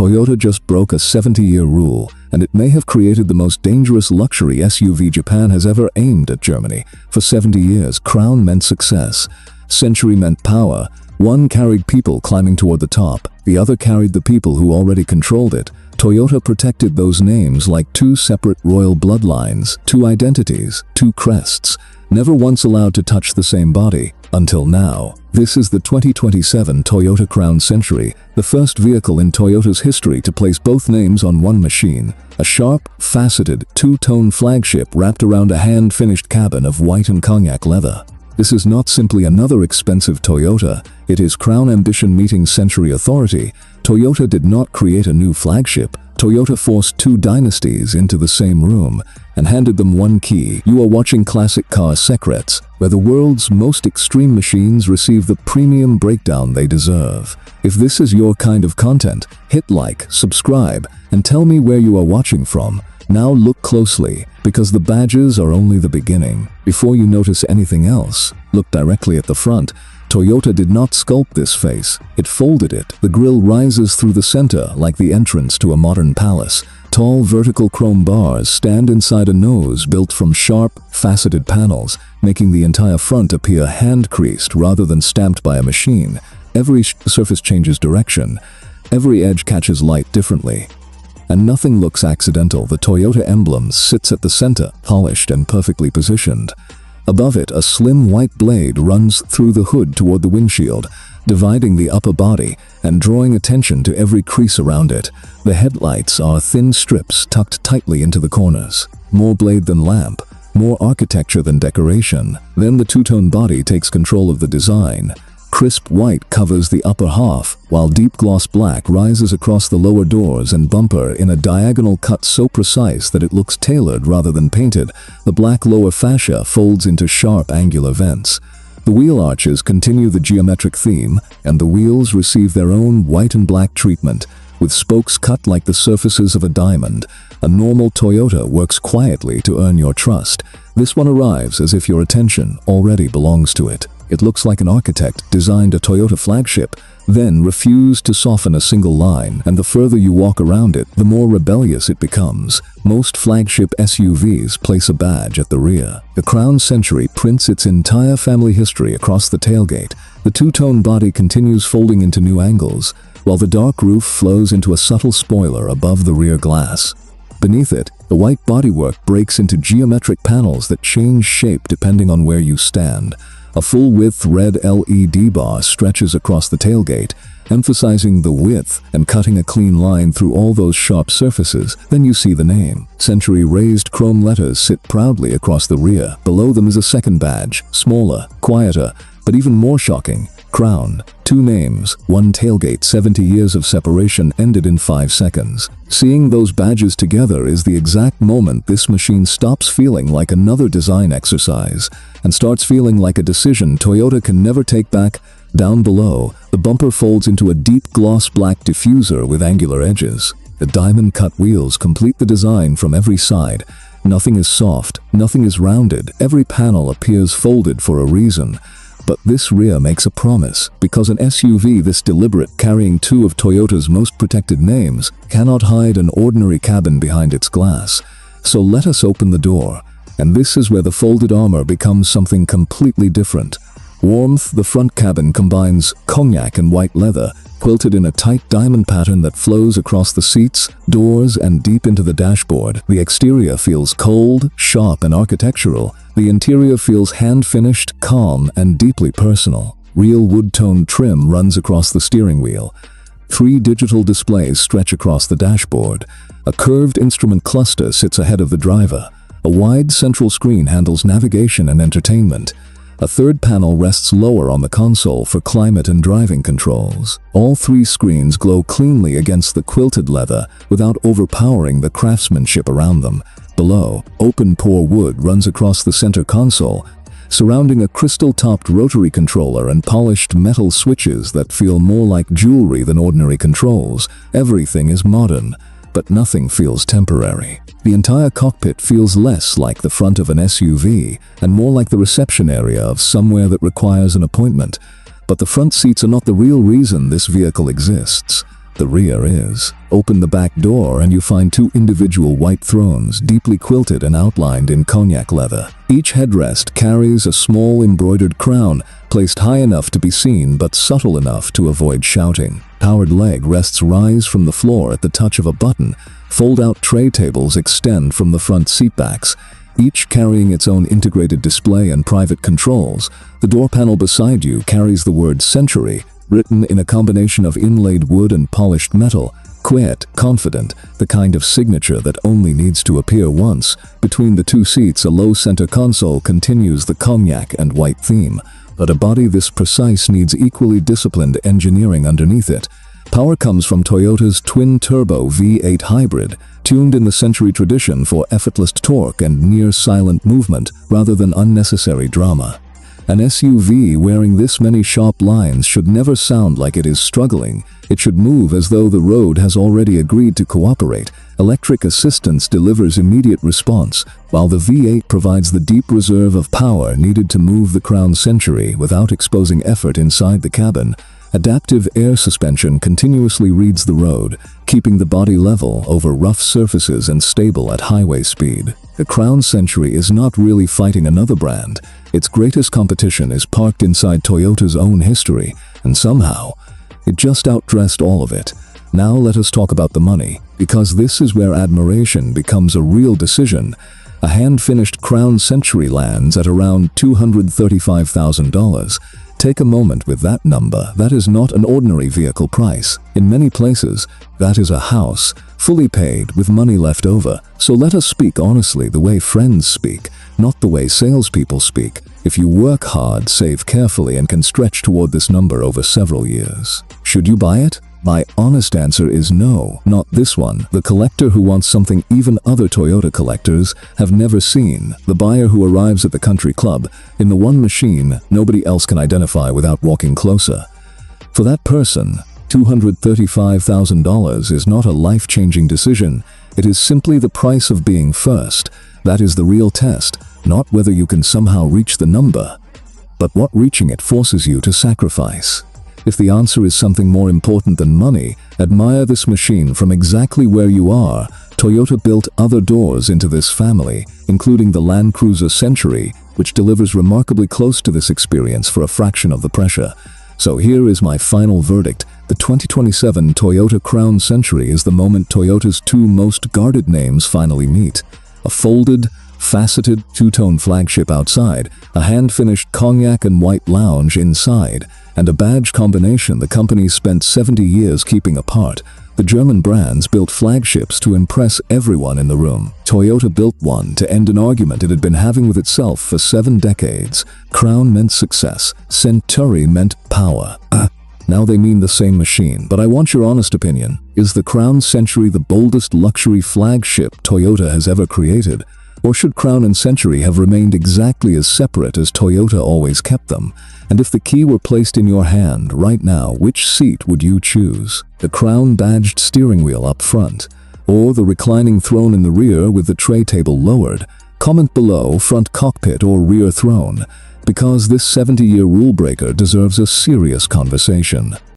Toyota just broke a 70-year rule, and it may have created the most dangerous luxury SUV Japan has ever aimed at Germany. For 70 years, Crown meant success. Century meant power. One carried people climbing toward the top, the other carried the people who already controlled it. Toyota protected those names like two separate royal bloodlines, two identities, two crests, never once allowed to touch the same body, until now. This is the 2027 Toyota Crown Century, the first vehicle in Toyota's history to place both names on one machine. A sharp, faceted, two-tone flagship wrapped around a hand-finished cabin of white and cognac leather. This is not simply another expensive Toyota, it is Crown ambition meeting century authority. Toyota did not create a new flagship. Toyota forced two dynasties into the same room and handed them one key. You are watching Classic Car Secrets, where the world's most extreme machines receive the premium breakdown they deserve. If this is your kind of content, hit like, subscribe, and tell me where you are watching from. Now look closely, because the badges are only the beginning. Before you notice anything else, look directly at the front. Toyota did not sculpt this face, it folded it. The grille rises through the center like the entrance to a modern palace. Tall vertical chrome bars stand inside a nose built from sharp, faceted panels, making the entire front appear hand-creased rather than stamped by a machine. Every surface changes direction. Every edge catches light differently. And nothing looks accidental. The Toyota emblem sits at the center, polished and perfectly positioned. Above it, a slim white blade runs through the hood toward the windshield, dividing the upper body and drawing attention to every crease around it. The headlights are thin strips tucked tightly into the corners. More blade than lamp, more architecture than decoration. Then the two-tone body takes control of the design. Crisp white covers the upper half, while deep gloss black rises across the lower doors and bumper in a diagonal cut so precise that it looks tailored rather than painted. The black lower fascia folds into sharp angular vents. The wheel arches continue the geometric theme, and the wheels receive their own white and black treatment, with spokes cut like the surfaces of a diamond. A normal Toyota works quietly to earn your trust. This one arrives as if your attention already belongs to it. It looks like an architect designed a Toyota flagship, then refused to soften a single line, and the further you walk around it, the more rebellious it becomes. Most flagship SUVs place a badge at the rear. The Crown Century prints its entire family history across the tailgate. The two-tone body continues folding into new angles, while the dark roof flows into a subtle spoiler above the rear glass. Beneath it, the white bodywork breaks into geometric panels that change shape depending on where you stand. A full-width red LED bar stretches across the tailgate, emphasizing the width and cutting a clean line through all those sharp surfaces. Then you see the name. Century raised chrome letters sit proudly across the rear. Below them is a second badge, smaller, quieter, but even more shocking. Crown. Two names, one tailgate. 70 years of separation ended in 5 seconds. Seeing those badges together is the exact moment this machine stops feeling like another design exercise and starts feeling like a decision Toyota can never take back. Down below, the bumper folds into a deep gloss black diffuser with angular edges. The diamond-cut wheels complete the design from every side. Nothing is soft, nothing is rounded. Every panel appears folded for a reason. But this rear makes a promise, because an SUV this deliberate, carrying two of Toyota's most protected names, cannot hide an ordinary cabin behind its glass. So let us open the door, and this is where the folded armor becomes something completely different. Warmth. The front cabin combines cognac and white leather, quilted in a tight diamond pattern that flows across the seats, doors, and deep into the dashboard. The exterior feels cold, sharp, and architectural. The interior feels hand-finished, calm, and deeply personal. Real wood-toned trim runs across the steering wheel. 3 digital displays stretch across the dashboard. A curved instrument cluster sits ahead of the driver. A wide central screen handles navigation and entertainment. A third panel rests lower on the console for climate and driving controls. All 3 screens glow cleanly against the quilted leather without overpowering the craftsmanship around them. Below, open-pore wood runs across the center console, surrounding a crystal-topped rotary controller and polished metal switches that feel more like jewelry than ordinary controls. Everything is modern, but nothing feels temporary. The entire cockpit feels less like the front of an SUV and more like the reception area of somewhere that requires an appointment. But the front seats are not the real reason this vehicle exists. The rear is. Open the back door and you find two individual white thrones, deeply quilted and outlined in cognac leather. Each headrest carries a small embroidered crown, placed high enough to be seen but subtle enough to avoid shouting. Powered leg rests rise from the floor at the touch of a button. Fold-out tray tables extend from the front seatbacks, each carrying its own integrated display and private controls. The door panel beside you carries the word Century, written in a combination of inlaid wood and polished metal. Quiet, confident, the kind of signature that only needs to appear once. Between the two seats, a low center console continues the cognac and white theme, but a body this precise needs equally disciplined engineering underneath it. Power comes from Toyota's twin-turbo V8 hybrid, tuned in the Century tradition for effortless torque and near-silent movement rather than unnecessary drama. An SUV wearing this many sharp lines should never sound like it is struggling. It should move as though the road has already agreed to cooperate. Electric assistance delivers immediate response, while the V8 provides the deep reserve of power needed to move the Crown Century without exposing effort inside the cabin. Adaptive air suspension continuously reads the road, keeping the body level over rough surfaces and stable at highway speed. The Crown Century is not really fighting another brand. Its greatest competition is parked inside Toyota's own history, and somehow, it just outdressed all of it. Now let us talk about the money, because this is where admiration becomes a real decision. A hand-finished Crown Century lands at around $235,000. Take a moment with that number. That is not an ordinary vehicle price. In many places, that is a house, fully paid with money left over. So let us speak honestly, the way friends speak, not the way salespeople speak. If you work hard, save carefully, and can stretch toward this number over several years. Should you buy it? My honest answer is no, not this one. The collector who wants something even other Toyota collectors have never seen. The buyer who arrives at the country club in the one machine nobody else can identify without walking closer. For that person, $235,000 is not a life-changing decision. It is simply the price of being first. That is the real test, not whether you can somehow reach the number, but what reaching it forces you to sacrifice. If the answer is something more important than money, admire this machine from exactly where you are. Toyota built other doors into this family, including the Land Cruiser Century, which delivers remarkably close to this experience for a fraction of the pressure. So here is my final verdict. The 2027 Toyota Crown Century is the moment Toyota's two most guarded names finally meet. A folded, faceted, two-tone flagship outside, a hand-finished cognac and white lounge inside, and a badge combination the company spent 70 years keeping apart. The German brands built flagships to impress everyone in the room. Toyota built one to end an argument it had been having with itself for 7 decades. Crown meant success. Century meant power. Now they mean the same machine, but I want your honest opinion. Is the Crown Century the boldest luxury flagship Toyota has ever created? Or should Crown and Century have remained exactly as separate as Toyota always kept them? And if the key were placed in your hand right now, which seat would you choose? The Crown-badged steering wheel up front, or the reclining throne in the rear with the tray table lowered? Comment below, front cockpit or rear throne, because this 70-year rule breaker deserves a serious conversation.